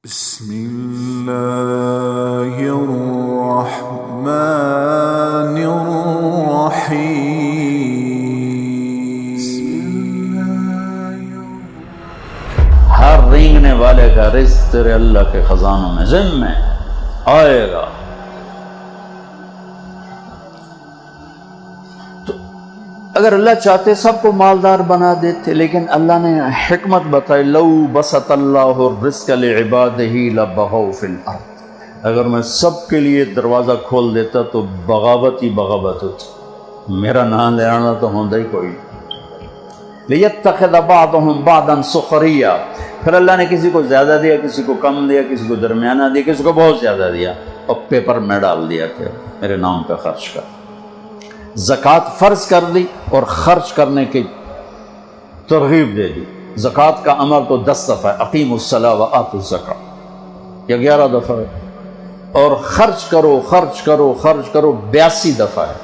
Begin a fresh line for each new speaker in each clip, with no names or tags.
بسم اللہ الرحمن الرحیم۔
ہر رینگنے والے کا رزق تیرے اللہ کے خزانوں میں ذمہ آئے گا۔ تو اگر اللہ چاہتے سب کو مالدار بنا دیتے، لیکن اللہ نے حکمت بتائی، لو بسط اللہ الرزق لعبادہ لبغوا فی الارض، اگر میں سب کے لیے دروازہ کھول دیتا تو بغاوت ہی بغاوت ہوتی، میرا نام لے آنا تو ہوندہ ہی کوئی۔ لیتخذ بعضهم بعضا سخریا، پھر اللہ نے کسی کو زیادہ دیا، کسی کو کم دیا، کسی کو درمیانہ دیا، کسی کو بہت زیادہ دیا، اور پیپر میں ڈال دیا کہ میرے نام پہ خرچ کر۔ زکوٰۃ فرض کر دی اور خرچ کرنے کی ترغیب دے دی۔ زکوٰۃ کا امر تو 10 دفعہ ہے، اقیموا الصلاۃ وآتوا الزکاۃ، یا 11 دفعہ ہے، اور خرچ کرو خرچ کرو خرچ کرو 82 دفعہ ہے،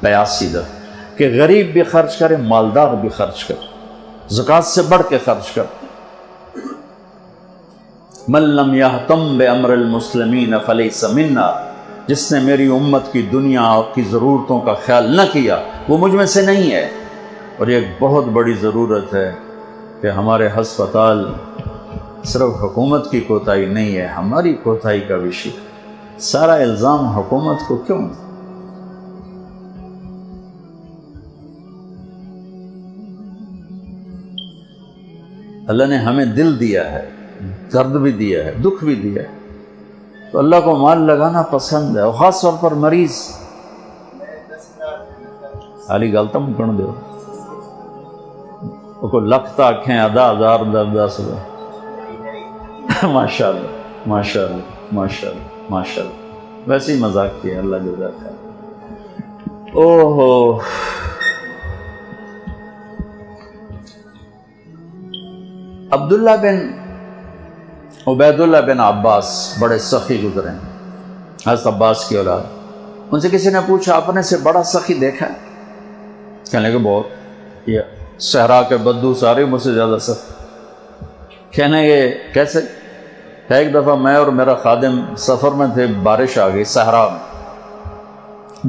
82 دفعہ، کہ غریب بھی خرچ کرے، مالدار بھی خرچ کرے، زکوٰۃ سے بڑھ کے خرچ کرے۔ من لم یہتم بامر المسلمین فلیس منا، جس نے میری امت کی دنیا کی ضرورتوں کا خیال نہ کیا وہ مجھ میں سے نہیں ہے۔ اور یہ ایک بہت بڑی ضرورت ہے کہ ہمارے ہسپتال صرف حکومت کی کوتاہی نہیں ہے، ہماری کوتاہی کا بھی شکار۔ سارا الزام حکومت کو کیوں؟ اللہ نے ہمیں دل دیا ہے، درد بھی دیا ہے، دکھ بھی دیا ہے، تو اللہ کو مال لگانا پسند ہے، اور خاص طور پر مریض۔ حالی گلتا مکن دو کو لکھتا آنکھیں ادا ہزار 10 ہوئے۔ ماشاء اللہ ماشاء اللہ ماشاء اللہ ماشاء اللہ، ویسے ہی مذاق کیا، اللہ جزاک خیر۔ اوہو، عبداللہ بن عبید اللہ بن عباس بڑے سخی گزرے ہیں، حضرت عباس کی اولاد۔ ان سے کسی نے پوچھا اپنے سے بڑا سخی دیکھا ہے؟ کہنے لگے بہت، یہ صحرا کے بدو سارے مجھ سے زیادہ سخی۔ کہنے لگے کیسے؟ کہ ایک دفعہ میں اور میرا خادم سفر میں تھے، بارش آ گئی صحرا میں،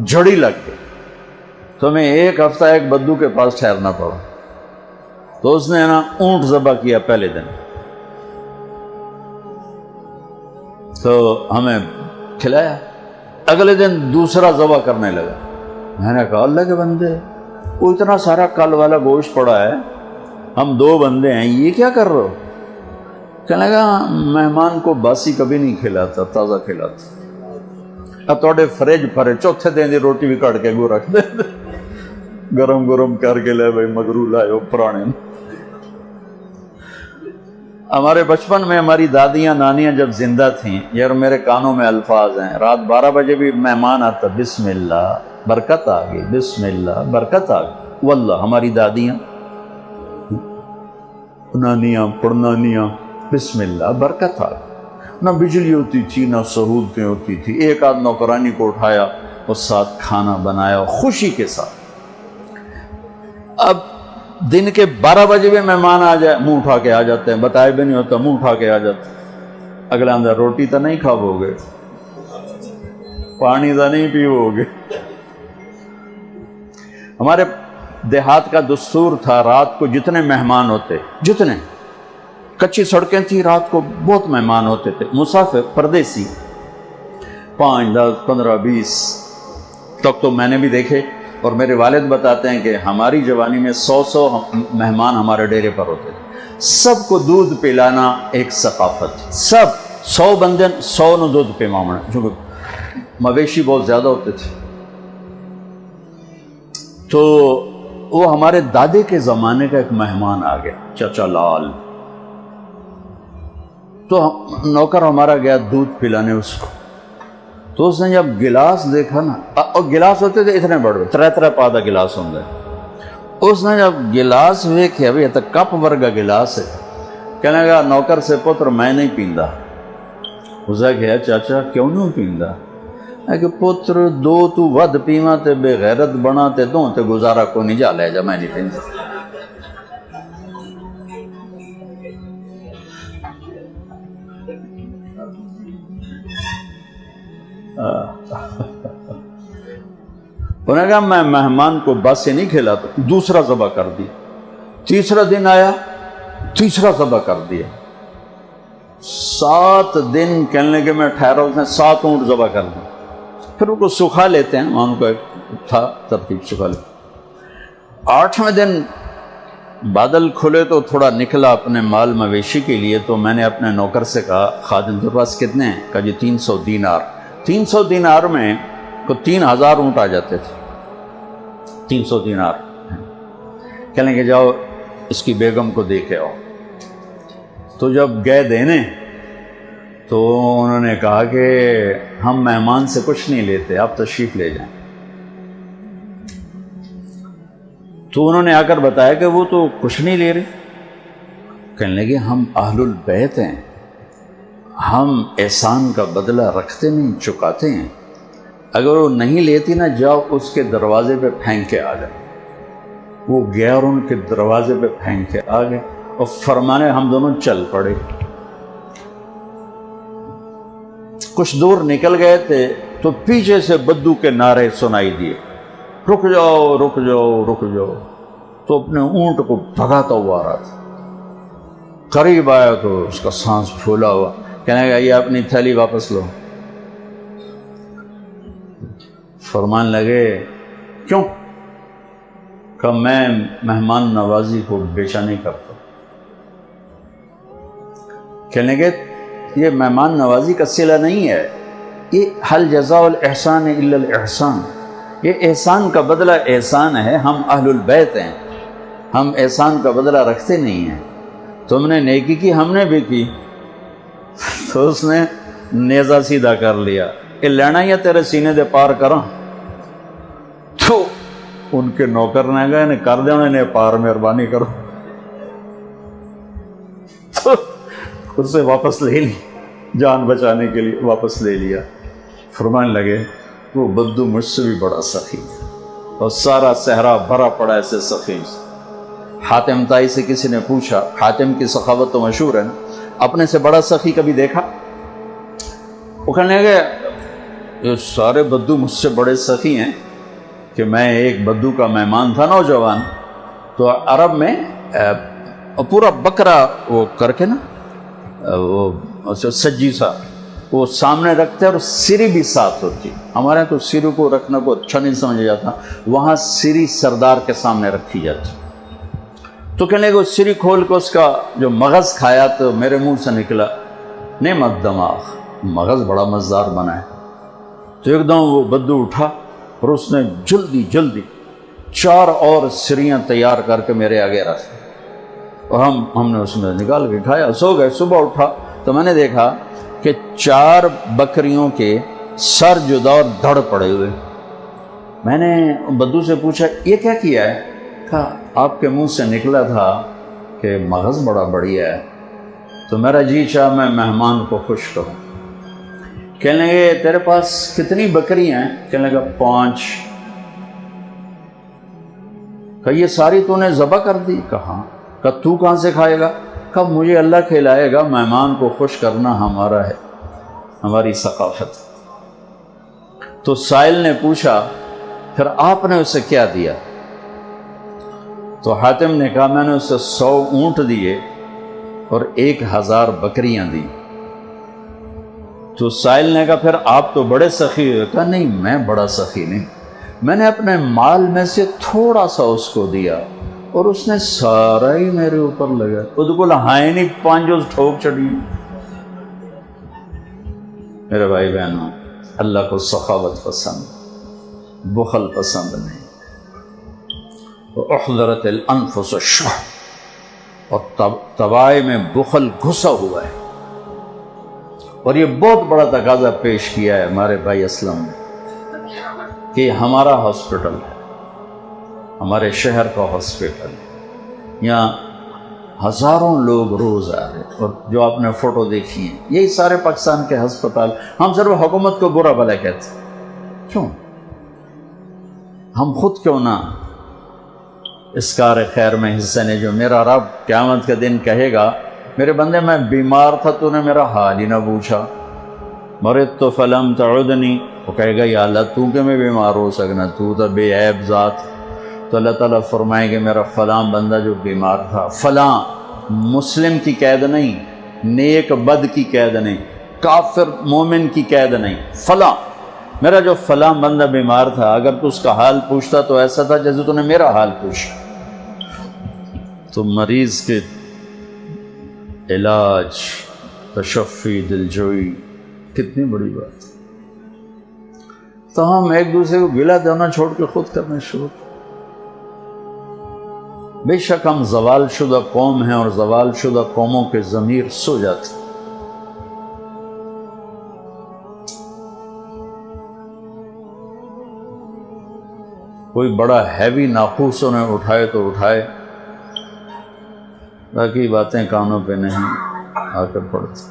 جھڑی لگ گئی، تو ہمیں 1 ہفتہ ایک بدو کے پاس ٹھہرنا پڑا۔ تو اس نے نا اونٹ ذبح کیا پہلے دن، تو ہمیں کھلایا، اگلے دن دوسرا ذبح کرنے لگا۔ میں نے کہا اللہ کے بندے، وہ اتنا سارا کل والا گوشت پڑا ہے، ہم 2 بندے ہیں، یہ کیا کر رہے ہو؟ کہنے لگا مہمان کو باسی کبھی نہیں کھلاتا، تازہ کھلاتا۔ اب توڑے فریج پھرے، چوتھے دن دی روٹی بھی کٹ کے گو رکھ دے، گرم گرم کر کے لے بھائی مگرو لائے ہو پرانے۔ ہمارے بچپن میں ہماری دادیاں نانیاں جب زندہ تھیں، یار میرے کانوں میں الفاظ ہیں، رات 12 بجے بھی مہمان آتا، بسم اللہ برکت آ گئی، بسم اللہ برکت آ گئی، واللہ ہماری دادیاں نانیاں پڑنانیاں، بسم اللہ برکت آ گئی۔ نہ بجلی ہوتی تھی، نہ سہولتیں ہوتی تھی، ایک آدھ نوکرانی کو اٹھایا اور ساتھ کھانا بنایا خوشی کے ساتھ۔ اب دن کے 12 بجے بھی مہمان آ جائے، منہ اٹھا کے آ جاتے ہیں، بتائے بھی نہیں ہوتا، منہ اٹھا کے آ جاتے ہیں۔ اگلا اندر روٹی تو نہیں کھاو گے، پانی تو نہیں پیو گے۔ ہمارے دیہات کا دستور تھا، رات کو جتنے مہمان ہوتے، جتنے کچی سڑکیں تھی، رات کو بہت مہمان ہوتے تھے، مسافر پردیسی 5 10 15 20 تک تو میں نے بھی دیکھے، اور میرے والد بتاتے ہیں کہ ہماری جوانی میں 100 مہمان ہمارے ڈیرے پر ہوتے تھے۔ سب کو دودھ پلانا ایک ثقافت، سب 100 بندے 100 نو دودھ پلانا، کیونکہ مویشی بہت زیادہ ہوتے تھے۔ تو وہ ہمارے دادے کے زمانے کا ایک مہمان آ گیا، چچا لال، تو نوکر ہمارا گیا دودھ پلانے اس کو، تو اس نے جب گلاس دیکھا نا، اور گلاس ہوتے تھے اتنے بڑے 3 پادا گلاس ہوں گے، اس نے جب گلاس ویکھیا، ابھی تو کپ ورگا گلاس ہے، کہنے لگا نوکر سے پتر میں نہیں پیندا۔ اسے کہا چاچا کیوں نہیں پیندا؟ کہ پتر 2 تو ود پیواں تے بے غیرت بنا تے 2 تے گزارا کو نہیں جا لے جا، میں نہیں پیندا۔ انہوں نے کہا میں مہمان کو بس سے نہیں کھلاتا، دوسرا ذبح کر دیا۔ تیسرا دن آیا، تیسرا ذبح کر دیا۔ 7 دن کہنے لگے میں ٹھہرا، اس نے 7 اونٹ ذبح کر دی۔ پھر ان کو سکھا لیتے ہیں، وہاں ان کو ایک تھا ترتیب، سکھا لیتے۔ 8ویں دن بادل کھلے تو تھوڑا نکلا اپنے مال مویشی کے لیے، تو میں نے اپنے نوکر سے کہا خادم کے پاس کتنے ہیں؟ کہا جی 300 دینار۔ 300 دینار میں کو 3000 اونٹ آ جاتے تھے۔ 300 دینار کہنے کہ جاؤ اس کی بیگم کو دے کے آؤ۔ تو جب گئے دینے تو انہوں نے کہا کہ ہم مہمان سے کچھ نہیں لیتے، آپ تشریف لے جائیں۔ تو انہوں نے آ کر بتایا کہ وہ تو کچھ نہیں لے رہے۔ کہنے لگے ہم اہل البیت ہیں، ہم احسان کا بدلہ رکھتے نہیں، چکاتے ہیں۔ اگر وہ نہیں لیتی نا، جاؤ اس کے دروازے پہ پھینک کے آ جائے۔ وہ گیا اور ان کے دروازے پہ پھینک کے آ گئے، اور فرمانے ہم دونوں چل پڑے۔ کچھ دور نکل گئے تھے تو پیچھے سے بدو کے نعرے سنائی دیے، رک جاؤ رک جاؤ رک جاؤ۔ تو اپنے اونٹ کو بھگاتا ہوا آ رہا تھا، قریب آیا تو اس کا سانس پھولا ہوا، کہنے لگا یہ اپنی تھیلی واپس لو۔ فرمان لگے کیوں؟ کہ میں مہمان نوازی کو بیچا نہیں کرتا۔ کہنے لگے یہ مہمان نوازی کا صلہ نہیں ہے، یہ حل جزاء الاحسان الا الاحسان، یہ احسان کا بدلہ احسان ہے۔ ہم اہل البیت ہیں، ہم احسان کا بدلہ رکھتے نہیں ہیں۔ تم نے نیکی کی، ہم نے بھی کی۔ تو اس نے نیزہ سیدھا کر لیا، یہ لینا یا تیرے سینے دے پار کراں؟ تو ان کے نوکر نے کہا انہیں کر دیں، انہیں پار، مہربانی کرو۔ تو اسے واپس لے لی، جان بچانے کے لیے واپس لے لیا۔ فرمان لگے وہ بدو مجھ سے بھی بڑا سخی، اور سارا صحرا بھرا پڑا ایسے سخی سے۔ حاتم تائی سے کسی نے پوچھا، حاتم کی سخاوت تو مشہور ہے نا، اپنے سے بڑا سخی کبھی دیکھا؟ وہ کہنے لگے یہ سارے بدو مجھ سے بڑے سخی ہیں کہ میں ایک بدو کا مہمان تھا نوجوان، تو عرب میں پورا بکرا وہ کر کے نا، وہ سجی سا وہ سامنے رکھتے اور سری بھی ساتھ ہوتی۔ ہمارے تو سری کو رکھنا کو اچھا نہیں سمجھا جاتا، وہاں سری سردار کے سامنے رکھی جاتی۔ تو کہنے لگے وہ سری کھول کے اس کا جو مغز کھایا تو میرے منہ سے نکلا نعمت دماغ، مغز بڑا مزدار بنا ہے۔ تو ایک دم وہ بدو اٹھا اور اس نے جلدی جلدی 4 اور سریاں تیار کر کے میرے آگے رکھ، اور ہم نے اس میں نکال کے کھایا، سو گئے۔ صبح اٹھا تو میں نے دیکھا کہ 4 بکریوں کے سر جدا اور دھڑ پڑے ہوئے۔ میں نے بدو سے پوچھا یہ کیا کیا ہے؟ کہا آپ کے منہ سے نکلا تھا کہ مغز بڑا بڑھیا ہے، تو میرا جی چاہ میں مہمان کو خوش کروں۔ کہنے لگے تیرے پاس کتنی بکریاں ہیں؟ کہنے لگا 5۔ کہا یہ ساری تو نے ذبح کر دی؟ کہا۔ کہا تو کہاں سے کھائے گا؟ کہا مجھے اللہ کھلائے گا، مہمان کو خوش کرنا ہمارا ہے، ہماری ثقافت۔ تو سائل نے پوچھا پھر آپ نے اسے کیا دیا؟ تو حاتم نے کہا میں نے اسے 100 اونٹ دیے اور 1000 بکریاں دی۔ تو سائل نے کہا پھر آپ تو بڑے سخی ہوئے۔ کہا نہیں، میں بڑا سخی نہیں، میں نے اپنے مال میں سے تھوڑا سا اس کو دیا اور اس نے سارا ہی میرے اوپر لگا۔ وہ کو لہائے نہیں، پانچوں ٹھوک چڑھی۔ میرے بھائی بہنوں، اللہ کو سخاوت پسند، بخل پسند نہیں۔ احضرت الانفس الشح، اور طبائع میں بخل گھسا ہوا ہے، اور یہ بہت بڑا تقاضا پیش کیا ہے ہمارے بھائی اسلم نے کہ ہمارا ہاسپٹل ہے، ہمارے شہر کا ہاسپٹل ہے، یہاں ہزاروں لوگ روز آ رہے، اور جو آپ نے فوٹو دیکھی ہیں یہی سارے پاکستان کے ہسپتال۔ ہم صرف حکومت کو برا بھلا کہتے ہیں، کیوں؟ ہم خود کیوں نہ اس کار خیر میں حصہ نے جو میرا رب قیامت کے دن کہے گا میرے بندے میں بیمار تھا تو نے میرا حال ہی نہ پوچھا، مرضت تو فلم تعدنی، وہ کہے گا یا اللہ تو کہ میں بیمار ہو سکنا، تو تو بے عیب ذات۔ تو اللہ تعالیٰ فرمائے گا میرا فلاں بندہ جو بیمار تھا، فلاں مسلم کی قید نہیں، نیک بد کی قید نہیں، کافر مومن کی قید نہیں، فلاں میرا جو فلاں بندہ بیمار تھا، اگر تو اس کا حال پوچھتا تو ایسا تھا جیسے تو نے میرا حال پوچھا۔ تو مریض کے علاج، تشفی، دلجوئی کتنی بڑی بات ہے۔ تو ہم ایک دوسرے کو گلہ دینا چھوڑ کے خود کرنا شروع۔ بے شک ہم زوال شدہ قوم ہیں اور زوال شدہ قوموں کے ضمیر سو جاتے۔ کوئی بڑا ہیوی ناقوس انہیں اٹھائے تو اٹھائے، باقی باتیں کانوں پہ نہیں آ کر پڑتی۔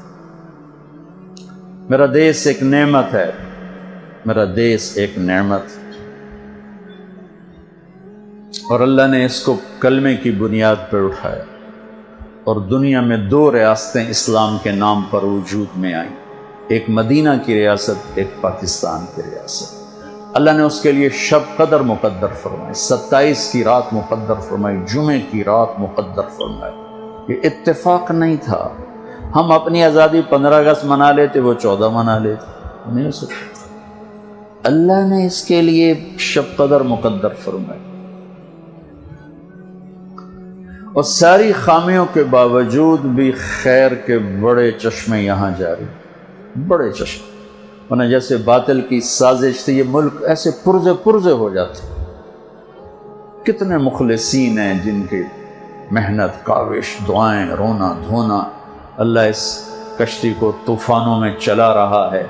میرا دیس ایک نعمت ہے، میرا دیس ایک نعمت، اور اللہ نے اس کو کلمے کی بنیاد پر اٹھایا، اور دنیا میں 2 ریاستیں اسلام کے نام پر وجود میں آئیں، ایک مدینہ کی ریاست، ایک پاکستان کی ریاست۔ اللہ نے اس کے لیے شب قدر مقدر فرمائی، 27 کی رات مقدر فرمائی، جمعے کی رات مقدر فرمائی۔ یہ اتفاق نہیں تھا، ہم اپنی آزادی 15 اگست منا لیتے، وہ 14 منا لیتے، نہیں ہو سکتا۔ اللہ نے اس کے لیے شب قدر مقدر فرمائی، اور ساری خامیوں کے باوجود بھی خیر کے بڑے چشمے یہاں جاری، بڑے چشمے، ورنہ جیسے باطل کی سازش تھی یہ ملک ایسے پرزے پرزے ہو جاتے۔ کتنے مخلصین ہیں جن کی محنت، کاوش، دعائیں، رونا دھونا، اللہ اس کشتی کو طوفانوں میں چلا رہا ہے۔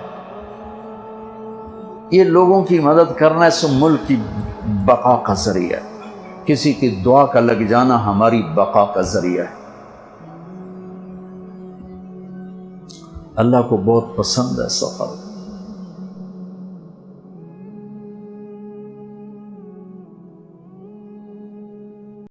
یہ لوگوں کی مدد کرنا اس ملک کی بقا کا ذریعہ ہے، کسی کی دعا کا لگ جانا ہماری بقا کا ذریعہ ہے۔ اللہ کو بہت پسند ہے سفر۔